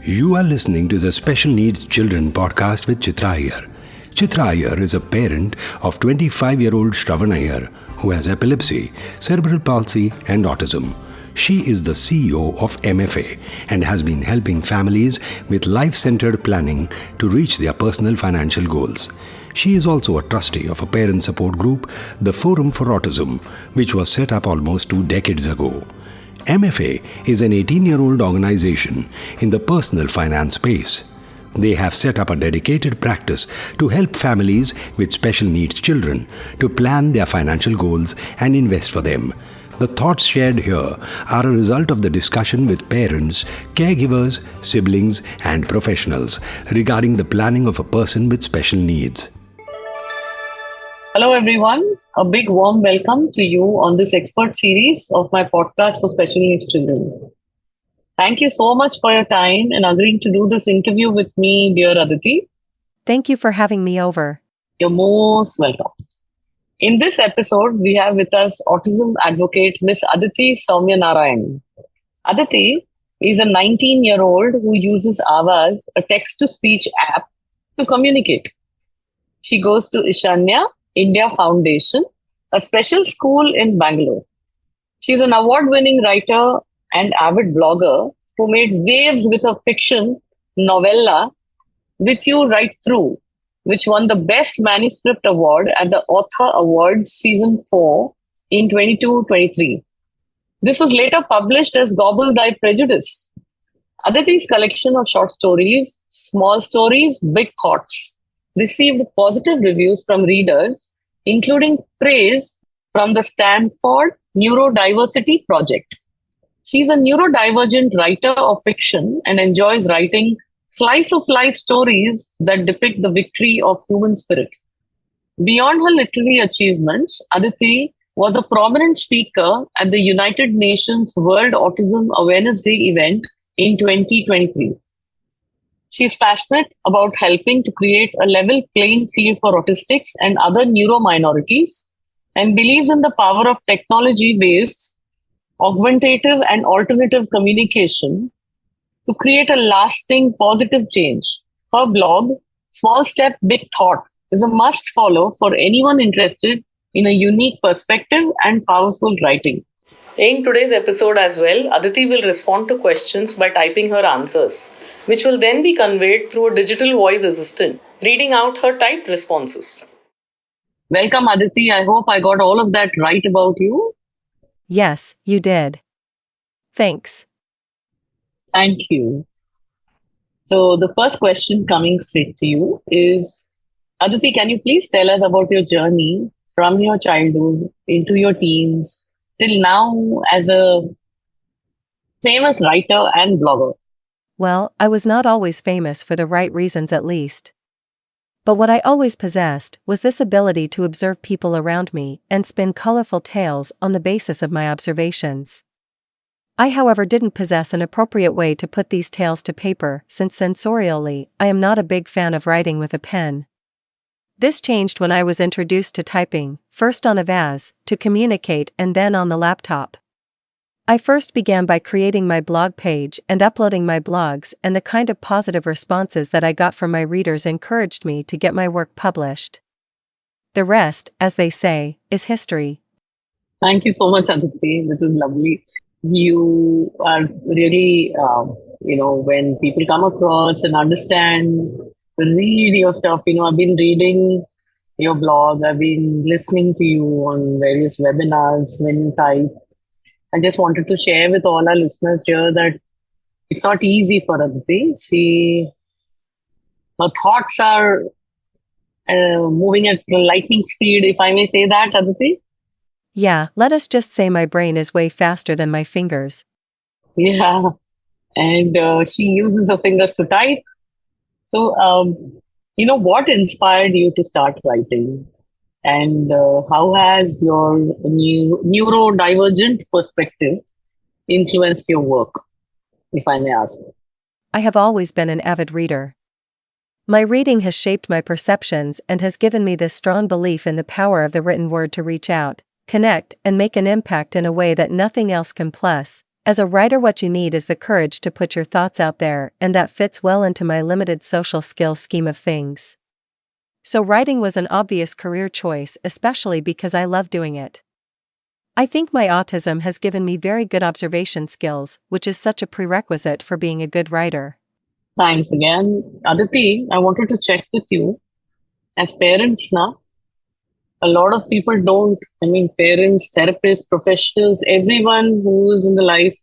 You are listening to the Special Needs Children podcast with Chitra Iyer. Chitra Iyer is a parent of 25-year-old Shravan Iyer who has epilepsy, cerebral palsy and autism. She is the CEO of MFA and has been helping families with life-centered planning to reach their personal financial goals. She is also a trustee of a parent support group, the Forum for Autism, which was set up almost 2 decades ago. MFA is an 18-year-old organization in the personal finance space. They have set up a dedicated practice to help families with special needs children to plan their financial goals and invest for them. The thoughts shared here are a result of the discussion with parents, caregivers, siblings, and professionals regarding the planning of a person with special needs. Hello everyone, a big warm welcome to you on this expert series of my podcast for special needs children. Thank you so much for your time and agreeing to do this interview with me, dear Aditi. Thank you for having me over. You're most welcome. In this episode, we have with us autism advocate Miss Aditi Sowmyanarayan. Aditi is a 19-year-old who uses Avaz, a text-to-speech app, to communicate. She goes to Ishanya India Foundation, a special school in Bangalore. She's an award-winning writer and avid blogger who made waves with her fiction novella, With You Right Through, which won the Best Manuscript Award at the Author Awards Season 4 in 22-23. This was later published as Gobble Thy Prejudice. Aditi's collection of short stories, Small Stories, Big Thoughts, received positive reviews from readers, including praise from the Stanford Neurodiversity Project. She's a neurodivergent writer of fiction and enjoys writing slice-of-life stories that depict the victory of human spirit. Beyond her literary achievements, Aditi was a prominent speaker at the United Nations World Autism Awareness Day event in 2023. She's passionate about helping to create a level playing field for autistics and other neurominorities and believes in the power of technology-based, augmentative and alternative communication to create a lasting positive change. Her blog, Small Step, Big Thought, is a must follow for anyone interested in a unique perspective and powerful writing. In today's episode as well, Aditi will respond to questions by typing her answers, which will then be conveyed through a digital voice assistant, reading out her typed responses. Welcome, Aditi. I hope I got all of that right about you. Yes, you did. Thanks. Thank you. So the first question coming straight to you is, Aditi, can you please tell us about your journey from your childhood into your teens till now as a famous writer and blogger? Well, I was not always famous for the right reasons at least. But what I always possessed was this ability to observe people around me and spin colorful tales on the basis of my observations. I, however, didn't possess an appropriate way to put these tales to paper since sensorially, I am not a big fan of writing with a pen. This changed when I was introduced to typing, first on Avaz, to communicate and then on the laptop. I first began by creating my blog page and uploading my blogs, and the kind of positive responses that I got from my readers encouraged me to get my work published. The rest, as they say, is history. Thank you so much, Aditi. This is lovely. You are really, when people come across and understand, read your stuff. I've been reading your blog. I've been listening to you on various webinars when you type. I just wanted to share with all our listeners here that it's not easy for Aditi. Her thoughts are moving at lightning speed, if I may say that, Aditi. Yeah, let us just say my brain is way faster than my fingers. Yeah, and she uses her fingers to type. So, what inspired you to start writing? And how has your neurodivergent perspective influenced your work, if I may ask? I have always been an avid reader. My reading has shaped my perceptions and has given me this strong belief in the power of the written word to reach out, connect, and make an impact in a way that nothing else can. Plus, As a writer, what you need is the courage to put your thoughts out there, and that fits well into my limited social skills scheme of things. So writing was an obvious career choice, especially because I love doing it. I think my autism has given me very good observation skills, which is such a prerequisite for being a good writer. Thanks again. Aditi, I wanted to check with you. As parents now, a lot of people don't, parents, therapists, professionals, everyone who is in the life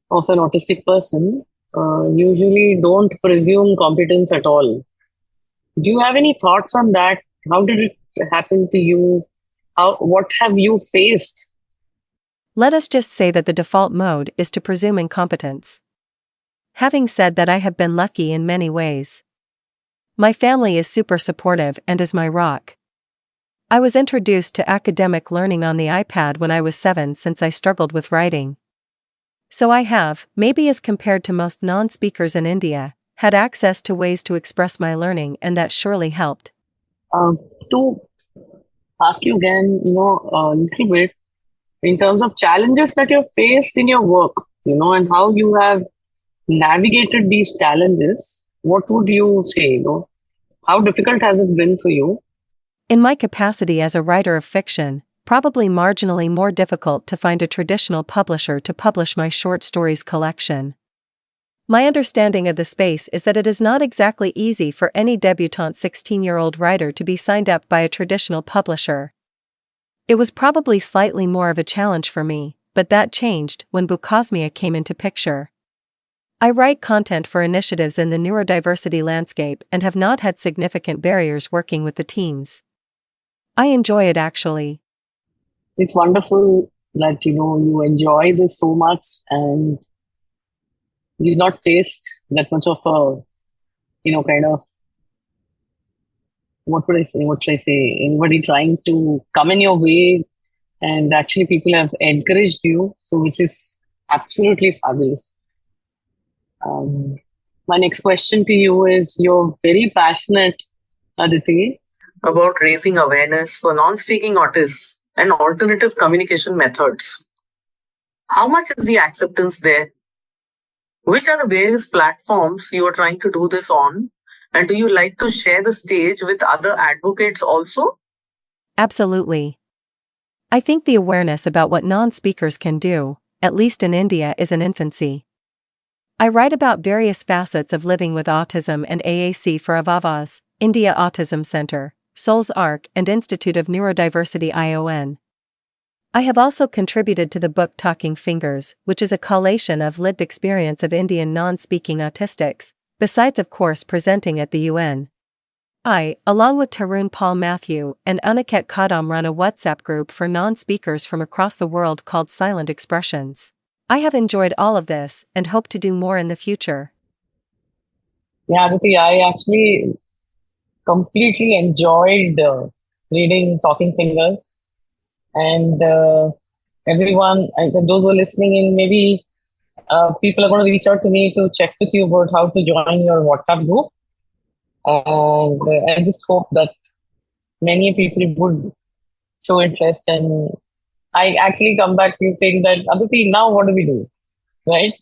of an autistic person usually don't presume competence at all. Do you have any thoughts on that? How did it happen to you? What have you faced? Let us just say that the default mode is to presume incompetence. Having said that, I have been lucky in many ways. My family is super supportive and is my rock. I was introduced to academic learning on the iPad when I was 7 since I struggled with writing. So I have, maybe as compared to most non-speakers in India, had access to ways to express my learning, and that surely helped. To ask you again, a little bit in terms of challenges that you've faced in your work, and how you have navigated these challenges, what would you say, How difficult has it been for you? In my capacity as a writer of fiction, probably marginally more difficult to find a traditional publisher to publish my short stories collection. My understanding of the space is that it is not exactly easy for any debutante 16-year-old writer to be signed up by a traditional publisher. It was probably slightly more of a challenge for me, but that changed when Bookosmia came into picture. I write content for initiatives in the neurodiversity landscape and have not had significant barriers working with the teams. I enjoy it, actually. It's wonderful that, you enjoy this so much and you've not faced that much of a, kind of, what should I say, anybody trying to come in your way, and actually people have encouraged you, so which is absolutely fabulous. My next question to you is, you're very passionate, Aditi, about raising awareness for non-speaking autists and alternative communication methods. How much is the acceptance there? Which are the various platforms you are trying to do this on? And do you like to share the stage with other advocates also? Absolutely. I think the awareness about what non-speakers can do, at least in India, is in infancy. I write about various facets of living with autism and AAC for Avaz, India Autism Center, Souls Arc, and Institute of Neurodiversity ION. I have also contributed to the book Talking Fingers, which is a collation of lived experience of Indian non-speaking autistics, besides of course presenting at the UN. I, along with Tarun Paul Matthew and Aniket Kadam, run a WhatsApp group for non-speakers from across the world called Silent Expressions. I have enjoyed all of this and hope to do more in the future. Yeah, Aditi, I actually completely enjoyed reading Talking Fingers. And everyone, those who are listening in, maybe people are going to reach out to me to check with you about how to join your WhatsApp group. And I just hope that many people would show interest. And I actually come back to you saying that, Aditi, now what do we do? Right?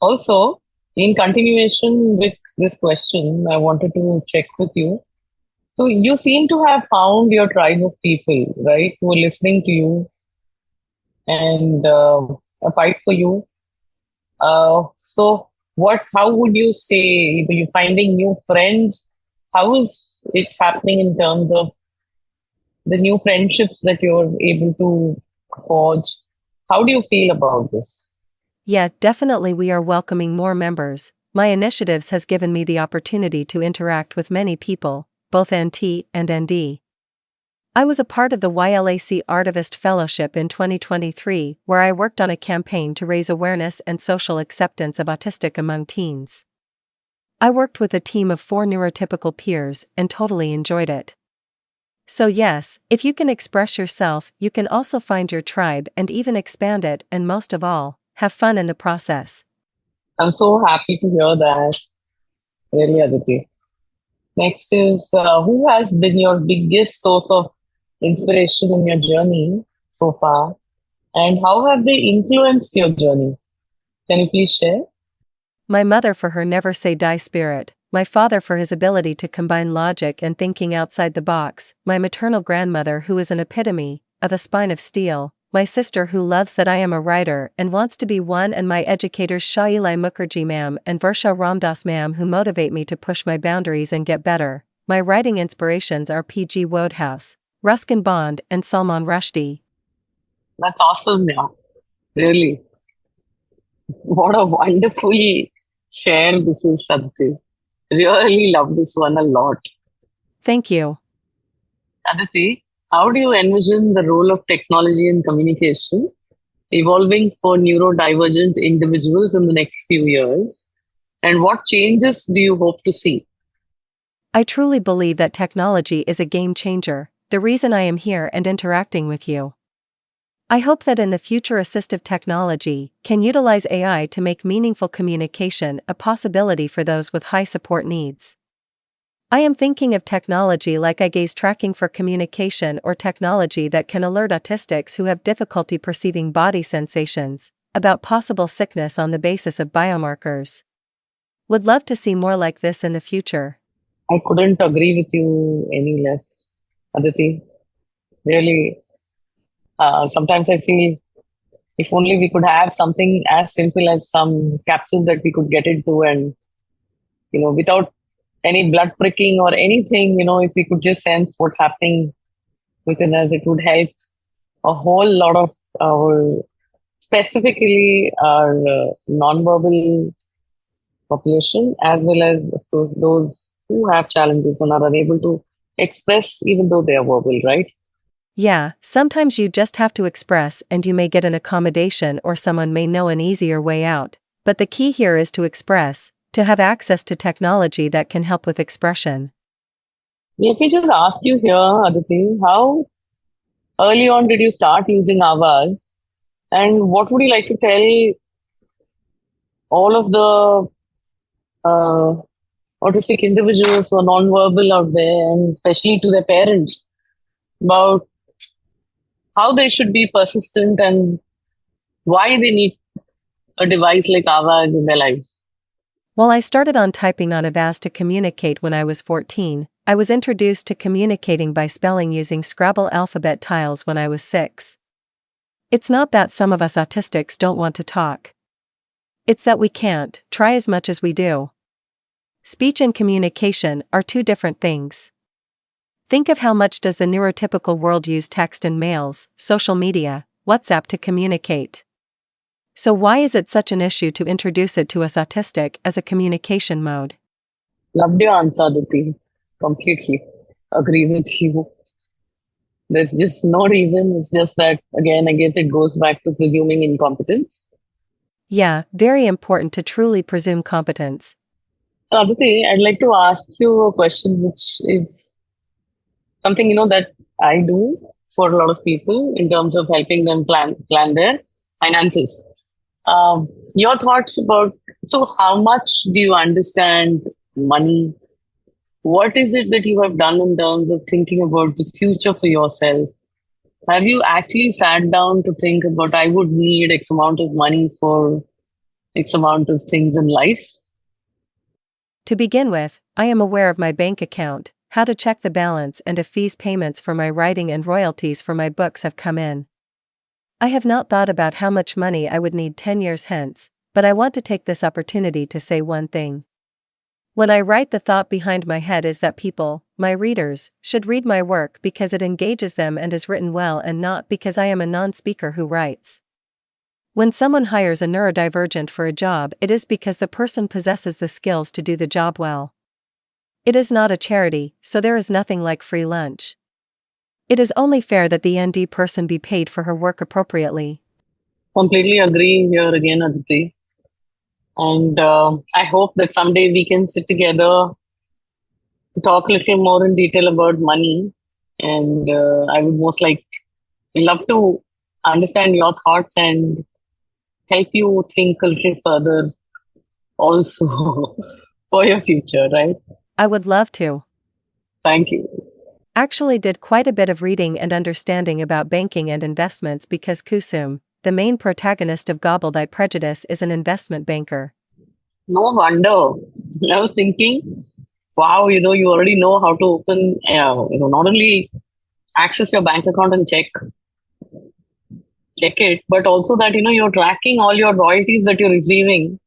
Also, in continuation with this question, I wanted to check with you. So you seem to have found your tribe of people, right, who are listening to you and fight for you. So how would you say, you're finding new friends? How is it happening in terms of the new friendships that you're able to forge? How do you feel about this? Yeah, definitely we are welcoming more members. My initiatives has given me the opportunity to interact with many people, both NT and ND. I was a part of the YLAC Artivist Fellowship in 2023, where I worked on a campaign to raise awareness and social acceptance of autistic among teens. I worked with a team of 4 neurotypical peers and totally enjoyed it. So yes, if you can express yourself, you can also find your tribe and even expand it, and most of all, have fun in the process. I'm so happy to hear that, really, Aditi. Next is, who has been your biggest source of inspiration in your journey so far? And how have they influenced your journey? Can you please share? My mother for her never say die spirit, my father for his ability to combine logic and thinking outside the box, my maternal grandmother who is an epitome of a spine of steel, my sister who loves that I am a writer and wants to be one, and my educators Shailai Mukherjee ma'am and Varsha Ramdas ma'am who motivate me to push my boundaries and get better. My writing inspirations are P.G. Wodehouse, Ruskin Bond and Salman Rushdie. That's awesome, yeah. Really. What a wonderful share this is, Aditi. Really love this one a lot. Thank you. Aditi, how do you envision the role of technology in communication evolving for neurodivergent individuals in the next few years? And what changes do you hope to see? I truly believe that technology is a game changer, the reason I am here and interacting with you. I hope that in the future assistive technology can utilize AI to make meaningful communication a possibility for those with high support needs. I am thinking of technology like eye gaze tracking for communication, or technology that can alert autistics who have difficulty perceiving body sensations about possible sickness on the basis of biomarkers. Would love to see more like this in the future. I couldn't agree with you any less, Aditi. Really, sometimes I feel if only we could have something as simple as some capsule that we could get into, and without any blood pricking or anything, if we could just sense what's happening within us, it would help a whole lot of our, specifically our non-verbal population, as well as, of course, those who have challenges and are unable to express even though they are verbal, right? Yeah, sometimes you just have to express and you may get an accommodation or someone may know an easier way out. But the key here is to express, to have access to technology that can help with expression. Let me just ask you here, Aditi, how early on did you start using Avaz? And what would you like to tell all of the autistic individuals who are non-verbal out there, and especially to their parents, about how they should be persistent and why they need a device like Avaz in their lives? While I started on typing on Avaz to communicate when I was 14, I was introduced to communicating by spelling using Scrabble alphabet tiles when I was 6. It's not that some of us autistics don't want to talk. It's that we can't, try as much as we do. Speech and communication are two different things. Think of how much does the neurotypical world use text and mails, social media, WhatsApp to communicate. So why is it such an issue to introduce it to us autistic as a communication mode? Loved your answer, Aditi. Completely agree with you. There's just no reason. It's just that, again, I guess it goes back to presuming incompetence. Yeah, very important to truly presume competence. Aditi, I'd like to ask you a question, which is something, that I do for a lot of people in terms of helping them plan their finances. Your thoughts about, so how much do you understand money? What is it that you have done in terms of thinking about the future for yourself? Have you actually sat down to think about, I would need X amount of money for X amount of things in life? To begin with, I am aware of my bank account, how to check the balance, and if fees payments for my writing and royalties for my books have come in. I have not thought about how much money I would need 10 years hence, but I want to take this opportunity to say one thing. When I write, the thought behind my head is that people, my readers, should read my work because it engages them and is written well, and not because I am a non-speaker who writes. When someone hires a neurodivergent for a job, it is because the person possesses the skills to do the job well. It is not a charity, so there is nothing like free lunch. It is only fair that the ND person be paid for her work appropriately. Completely agree here again, Aditi. And I hope that someday we can sit together to talk a little more in detail about money. And I would love to understand your thoughts and help you think a little further also for your future, right? I would love to. Thank you. actually did quite a bit of reading and understanding about banking and investments because Kusum, the main protagonist of Gobbled Eye Prejudice, is an investment banker. No wonder. I was thinking, wow, you already know how to open, not only access your bank account and check it, but also that, you're tracking all your royalties that you're receiving.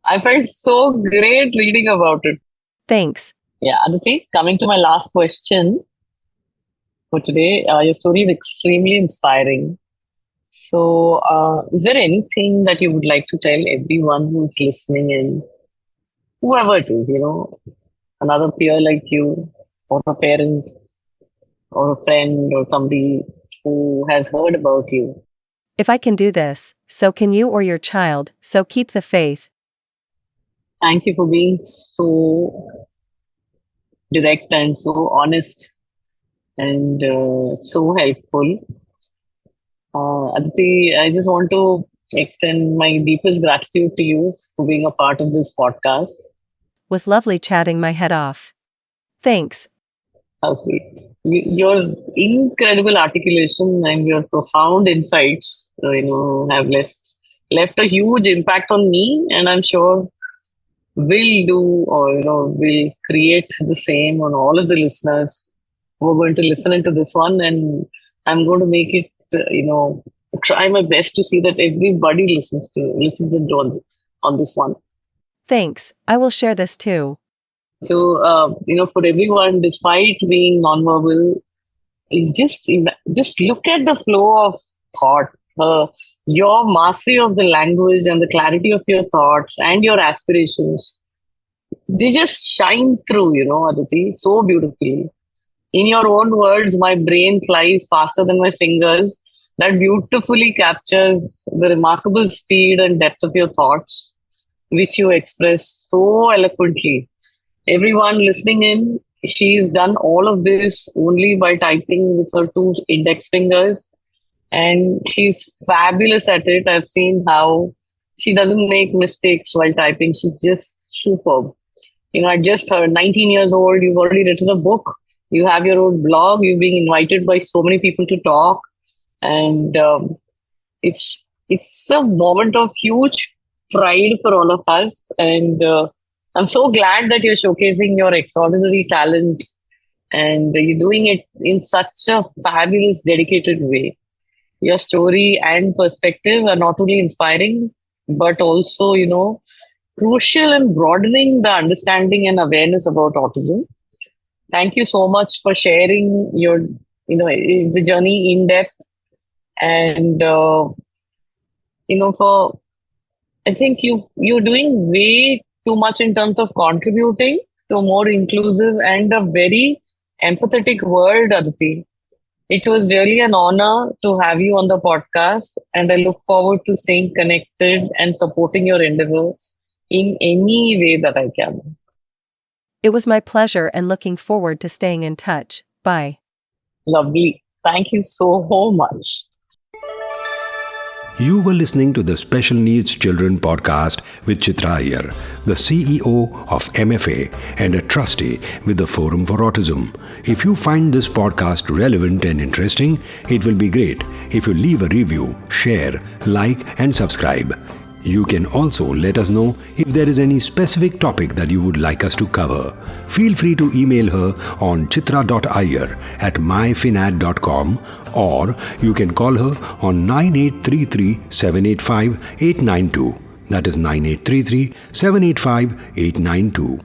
I felt so great reading about it. Thanks. Yeah, Aditi, coming to my last question for today, your story is extremely inspiring. So, is there anything that you would like to tell everyone who's listening in, whoever it is, another peer like you, or a parent, or a friend, or somebody who has heard about you? If I can do this, so can you or your child, so keep the faith. Thank you for being so direct and so honest and so helpful. Aditi, I just want to extend my deepest gratitude to you for being a part of this podcast. Was lovely chatting my head off. Thanks. How sweet. Your incredible articulation and your profound insights, have left a huge impact on me, and I'm sure will do, or will create the same on all of the listeners who are going to listen into this one. And I'm going to make it, try my best to see that everybody listens on this one. Thanks. I will share this too. So, for everyone, despite being nonverbal, just look at the flow of thought, your mastery of the language and the clarity of your thoughts and your aspirations. They just shine through, Aditi, so beautifully. In your own words, my brain flies faster than my fingers. That beautifully captures the remarkable speed and depth of your thoughts, which you express so eloquently. Everyone listening in, she's done all of this only by typing with her two index fingers, and she's fabulous at it. I've seen how she doesn't make mistakes while typing. She's just superb. I just heard 19 years old, you've already written a book, you have your own blog, you're being invited by so many people to talk, and it's a moment of huge pride for all of us. And I'm so glad that you're showcasing your extraordinary talent, and you're doing it in such a fabulous, dedicated way. Your story and perspective are not only inspiring, but also, crucial in broadening the understanding and awareness about autism. Thank you so much for sharing your, the journey in depth, and I think you're doing way too much in terms of contributing to a more inclusive and a very empathetic world, Aditi. It was really an honor to have you on the podcast, and I look forward to staying connected and supporting your endeavors in any way that I can. It was my pleasure and looking forward to staying in touch. Bye. Lovely. Thank you so much. You were listening to the Special Needs Children podcast with Chitra Iyer, the CEO of MFA and a trustee with the Forum for Autism. If you find this podcast relevant and interesting, it will be great if you leave a review, share, like, and subscribe. You can also let us know if there is any specific topic that you would like us to cover. Feel free to email her on chitra.iyer@myfinad.com, or you can call her on 9833-785-892. That is 9833-785-892.